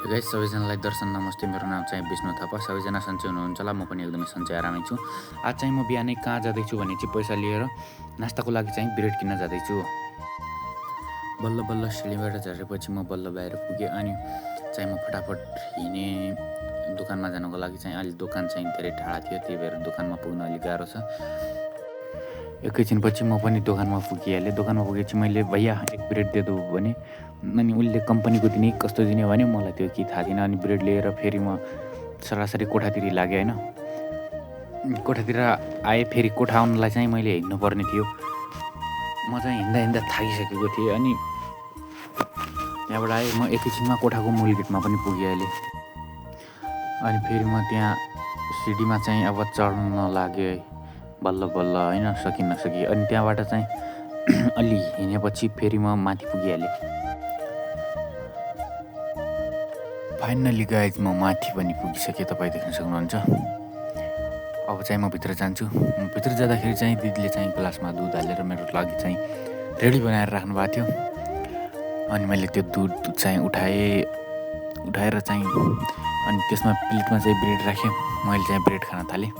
Guys सबैजनालाई दर्शन नमस्ते। मेरो नाम चाहिँ विष्णु थापा। सबैजना सन्चै हुनुहुन्छ होला, म पनि एकदमै सन्चै आरामै छु। आज चाहिँ म बिहानै कहाँ जाँदैछु भने चाहिँ पैसा लिएर नास्ताको लागि चाहिँ ब्रेड किन्न जाँदैछु। बल्ल बल्ल सिँढीबाट झरेपछि म बल्ल बाहिर पुगेँ अनि चाहिँ म फटाफट हिँडेँ दोकानमा जानको लागि। चाहिँ अहिले दोकान चाहिँ धेरै टाढा थियो, त्यही भएर दोकानमा पुग्न अलिक गाह्रो छ। एकैछिनपछि म पनि दोकानमा पुगिहालेँ। दोकानमा पुगेपछि मैले भैया एक ब्रेड दे दो भने, अनि उसले कम्पनीको दिने कस्तो दिने भन्यो, मलाई त्यो केही थाहा थिएन। अनि ब्रेड लिएर फेरि म सरासरी कोठातिर लागेँ होइन। कोठातिर आएँ, फेरि कोठा आउनलाई चाहिँ मैले हिँड्नुपर्ने थियो। म चाहिँ हिँड्दा हिँड्दा थाकिसकेको थिएँ। अनि त्यहाँबाट आएँ, म एकैछिनमा कोठाको मूल गेटमा पनि पुगिहालेँ। अनि फेरि म त्यहाँ सिँढीमा चाहिँ अब चढ्न लागेँ बल्ल बल्ल होइन, सकि नसकी। अनि त्यहाँबाट चाहिँ अलि हिँडेपछि फेरि म माथि पुगिहालेँ। फाइनली गाइज म माथि पनि पुगिसकेँ, तपाईँ देख्न सक्नुहुन्छ। अब चाहिँ म भित्र जान्छु। भित्र जाँदाखेरि चाहिँ दिदीले चाहिँ ग्लासमा दुध हालेर मेरो लागि चाहिँ रेडी बनाएर राख्नु भएको थियो। अनि मैले त्यो दुध चाहिँ उठाएर चाहिँ अनि त्यसमा प्लेटमा चाहिँ ब्रेड राखेँ। मैले चाहिँ ब्रेड खान थालेँ।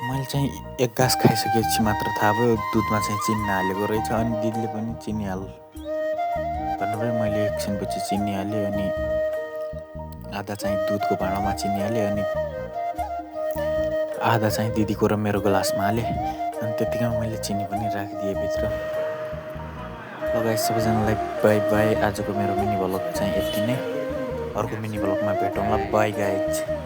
मैले चाहिँ एक गाँस खाइसकेपछि मात्र थाहा भयो दुधमा चाहिँ चिनी हालेको रहेछ। अनि दिदीले पनि चिनी हाल भन्नुभयो। मैले एकछिनपछि चिनी हालेँ, अनि आधा चाहिँ दुधको भाँडामा चिनी हालेँ, अनि आधा चाहिँ दिदीको र मेरो ग्लासमा हालेँ। अनि त्यतिकैमा मैले चिनी पनि राखिदिएँ भित्र। ल गाइस, सबैजनालाई बाई बाई। आजको मेरो मिनी भ्लग चाहिँ यति नै। अर्को मिनी भ्लगमा भेटौँला। Bye guys.